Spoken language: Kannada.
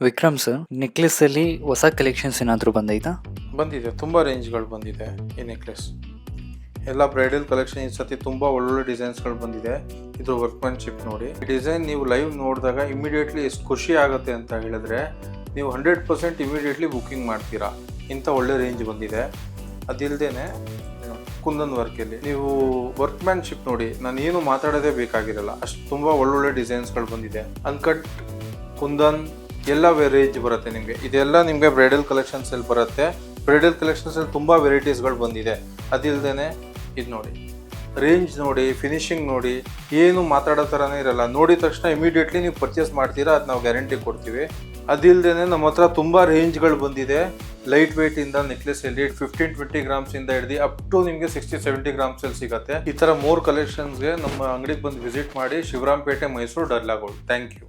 ವಿಕ್ರಮ್ ಸರ್, ನೆಕ್ಲೆಸ್ ಅಲ್ಲಿ ಹೊಸ ಕಲೆಕ್ಷನ್ಸ್ ಏನಾದರೂ ಬಂದೈತಾ? ಬಂದಿದೆ, ತುಂಬ ರೇಂಜ್ಗಳು ಬಂದಿದೆ ಈ ನೆಕ್ಲೆಸ್. ಎಲ್ಲ ಬ್ರೈಡಲ್ ಕಲೆಕ್ಷನ್ ಈ ಸತಿ ತುಂಬ ಒಳ್ಳೊಳ್ಳೆ ಡಿಸೈನ್ಸ್ಗಳು ಬಂದಿದೆ. ಇದು ವರ್ಕ್ಮನ್ಶಿಪ್ ನೋಡಿ. ಈ ಡಿಸೈನ್ ನೀವು ಲೈವ್ ನೋಡಿದಾಗ ಇಮಿಡಿಯೇಟ್ಲಿ ಎಷ್ಟು ಖುಷಿ ಆಗುತ್ತೆ ಅಂತ ಹೇಳಿದ್ರೆ ನೀವು 100% ಇಮಿಡಿಯೇಟ್ಲಿ ಬುಕ್ಕಿಂಗ್ ಮಾಡ್ತೀರಾ. ಇಂಥ ಒಳ್ಳೆ ರೇಂಜ್ ಬಂದಿದೆ. ಅದಿಲ್ಲದೇನೆ ಕುಂದನ್ ವರ್ಕಲ್ಲಿ ನೀವು ವರ್ಕ್ಮ್ಯಾನ್ಶಿಪ್ ನೋಡಿ, ನಾನು ಏನು ಮಾತಾಡೋದೇ ಬೇಕಾಗಿರಲ್ಲ, ಅಷ್ಟು ತುಂಬ ಒಳ್ಳೊಳ್ಳೆ ಡಿಸೈನ್ಸ್ಗಳು ಬಂದಿದೆ. ಅನ್ಕಟ್, ಕುಂದನ್ ಎಲ್ಲ ರೇಂಜ್ ಬರುತ್ತೆ ನಿಮಗೆ. ಇದೆಲ್ಲ ನಿಮಗೆ ಬ್ರೈಡಲ್ ಕಲೆಕ್ಷನ್ಸ್ ಅಲ್ಲಿ ಬರುತ್ತೆ. ಬ್ರೈಡಲ್ ಕಲೆಕ್ಷನ್ಸ್ ಅಲ್ಲಿ ತುಂಬ ವೆರೈಟೀಸ್ಗಳು ಬಂದಿದೆ. ಅದಿಲ್ಲದೇನೆ ಇದು ನೋಡಿ, ರೇಂಜ್ ನೋಡಿ, ಫಿನಿಶಿಂಗ್ ನೋಡಿ, ಏನು ಮಾತಾಡೋ ಥರನೇ ಇರಲ್ಲ. ನೋಡಿದ ತಕ್ಷಣ ಇಮಿಡಿಯೇಟ್ಲಿ ನೀವು ಪರ್ಚೇಸ್ ಮಾಡ್ತೀರಾ, ಅದು ನಾವು ಗ್ಯಾರಂಟಿ ಕೊಡ್ತೀವಿ. ಅದಿಲ್ಲದೇನೆ ನಮ್ಮ ಹತ್ರ ತುಂಬ ರೇಂಜ್ಗಳು ಬಂದಿದೆ. ಲೈಟ್ ವೆಯ್ಟ್ ಇಂದ ನೆಕ್ಲೆಸ್ ಅಲ್ಲಿ 15-20 ಗ್ರಾಮ್ಸ್ ಇಂದ ಹಿಡಿದು ಅಪ್ ಟು ನಿಮಗೆ 60-70 ಗ್ರಾಮ್ಸ್ ಅಲ್ಲಿ ಸಿಗುತ್ತೆ. ಈ ಥರ 3 ಕಲೆಕ್ಷನ್ಸ್ಗೆ ನಮ್ಮ ಅಂಗಡಿಗೆ ಬಂದು ವಿಸಿಟ್ ಮಾಡಿ. ಶಿವರಾಂಪೇಟೆ, ಮೈಸೂರು, ಡರ್ಲಾಗೋಲ್ಡ್. Thank you.